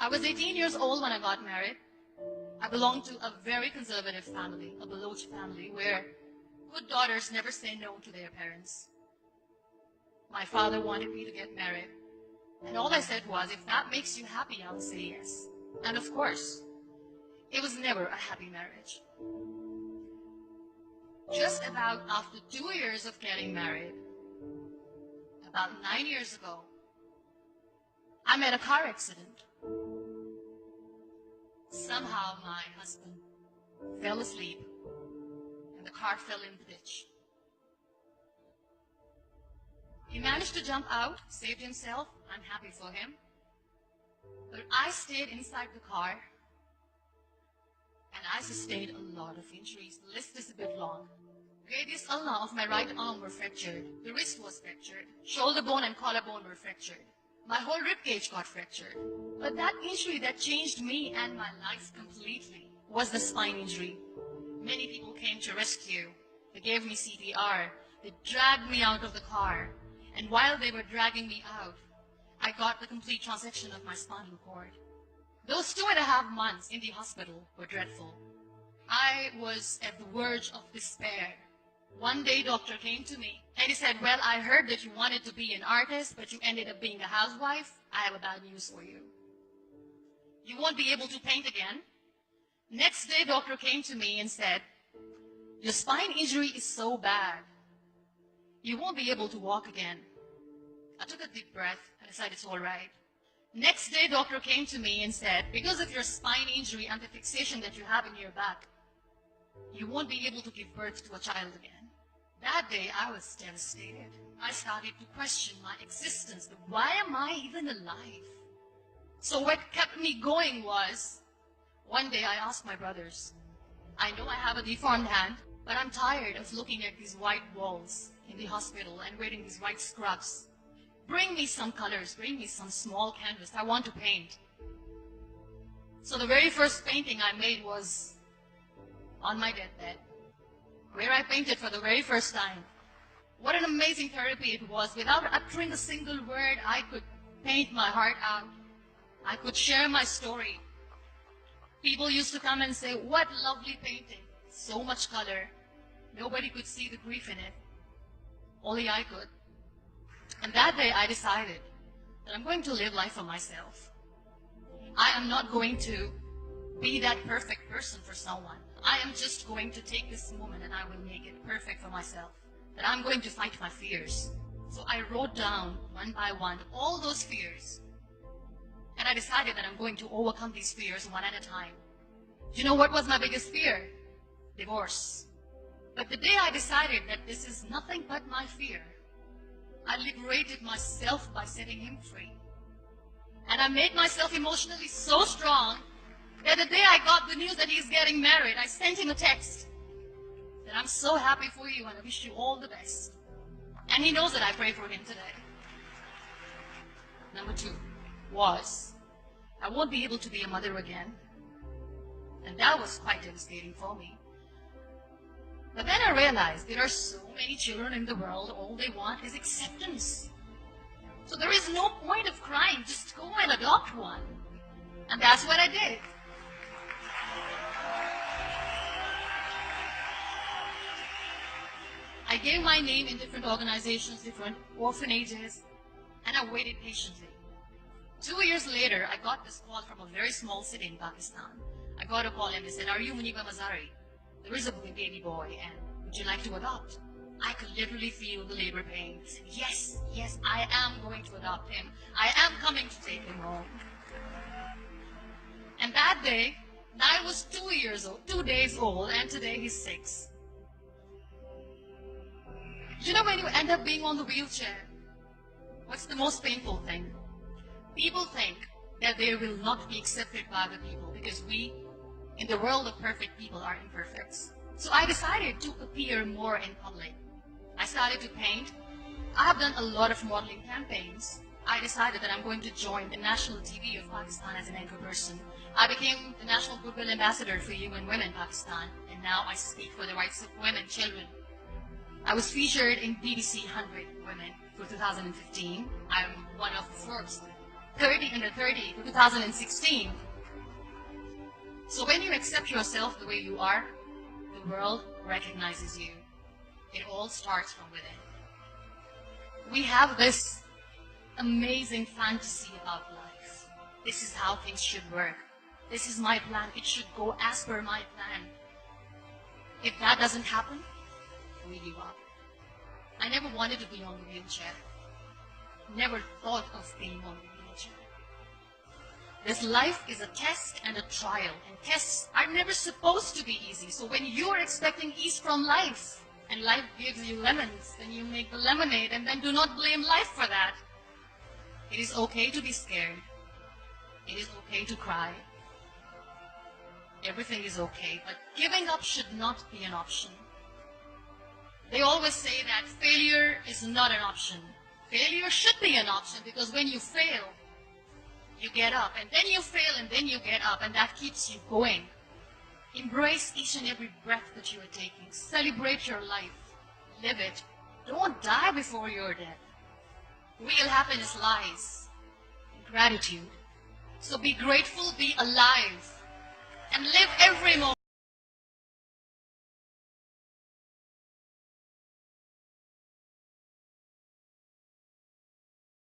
I was 18 years old when I got married. I belonged to a very conservative family, a Baloch family, where good daughters never say no to their parents. My father wanted me to get married, and all I said was, if that makes you happy, I'll say yes. And of course, it was never a happy marriage. Just about after 2 years of getting married, about 9 years ago, I met a car accident. Somehow my husband fell asleep and the car fell in the ditch. He managed to jump out, saved himself. I'm happy for him. But I stayed inside the car and I sustained a lot of injuries. The list is a bit long. Radius ulna of my right arm were fractured. The wrist was fractured. Shoulder bone and collarbone were fractured. My whole rib cage got fractured. But that injury that changed me and my life completely was the spine injury. Many people came to rescue. They gave me CPR. They dragged me out of the car. And while they were dragging me out, I got the complete transection of my spinal cord. Those 2.5 months in the hospital were dreadful. I was at the verge of despair. One day, doctor came to me and he said, well, I heard that you wanted to be an artist, but you ended up being a housewife. I have a bad news for you. You won't be able to paint again. Next day, doctor came to me and said, your spine injury is so bad, you won't be able to walk again. I took a deep breath and decided it's all right. Next day, doctor came to me and said, because of your spine injury and the fixation that you have in your back, you won't be able to give birth to a child again. That day, I was devastated. I started to question my existence. Why am I even alive? So what kept me going was, one day I asked my brothers, I know I have a deformed hand, but I'm tired of looking at these white walls in the hospital and wearing these white scrubs. Bring me some colors, bring me some small canvas. I want to paint. So the very first painting I made was on my deathbed, where I painted for the very first time. What an amazing therapy it was. Without uttering a single word, I could paint my heart out. I could share my story. People used to come and say, what lovely painting. So much color. Nobody could see the grief in it. Only I could. And that day I decided that I'm going to live life for myself. I am not going to be that perfect person for someone. I am just going to take this moment and I will make it perfect for myself. That I'm going to fight my fears. So I wrote down one by one all those fears. And I decided that I'm going to overcome these fears one at a time. Do you know what was my biggest fear? Divorce. But the day I decided that this is nothing but my fear, I liberated myself by setting him free. And I made myself emotionally so strong that the day I got the news that he's getting married, I sent him a text that I'm so happy for you and I wish you all the best. And he knows that I pray for him today. Number 2 was, I won't be able to be a mother again. And that was quite devastating for me. But then I realized there are so many children in the world, all they want is acceptance. So there is no point of crying, just go and adopt one. And that's what I did. I gave my name in different organizations, different orphanages, and I waited patiently. 2 years later, I got this call from a very small city in Pakistan. I got a call and they said, are you Muniba Mazari? There is a baby boy and would you like to adopt? I could literally feel the labor pain. I said, yes, yes, I am going to adopt him. I am coming to take him home. And that day, I was 2 years old, 2 days old, and today he's 6. You know when you end up being on the wheelchair, what's the most painful thing? People think that they will not be accepted by other people because we, in the world of perfect people, are imperfects. So I decided to appear more in public. I started to paint. I have done a lot of modeling campaigns. I decided that I'm going to join the national TV of Pakistan as an anchor person. I became the National Goodwill Ambassador for UN Women Pakistan, and now I speak for the rights of women and children. I was featured in BBC 100 Women for 2015. I'm one of the first 30 under 30 to 2016. So when you accept yourself the way you are, the world recognizes you. It all starts from within. We have this amazing fantasy about life. This is how things should work. This is my plan. It should go as per my plan. If that doesn't happen, we give up. I never wanted to be on the wheelchair. Never thought of being on the wheelchair. This life is a test and a trial, and tests are never supposed to be easy. So when you are expecting ease from life, and life gives you lemons, then you make the lemonade, and then do not blame life for that. It is okay to be scared. It is okay to cry. Everything is okay, but giving up should not be an option. They always say that failure is not an option. Failure should be an option, because when you fail, you get up, and then you fail, and then you get up, and that keeps you going. Embrace each and every breath that you are taking. Celebrate your life. Live it. Don't die before you're dead. Real happiness lies in gratitude. So be grateful, be alive, and live every moment.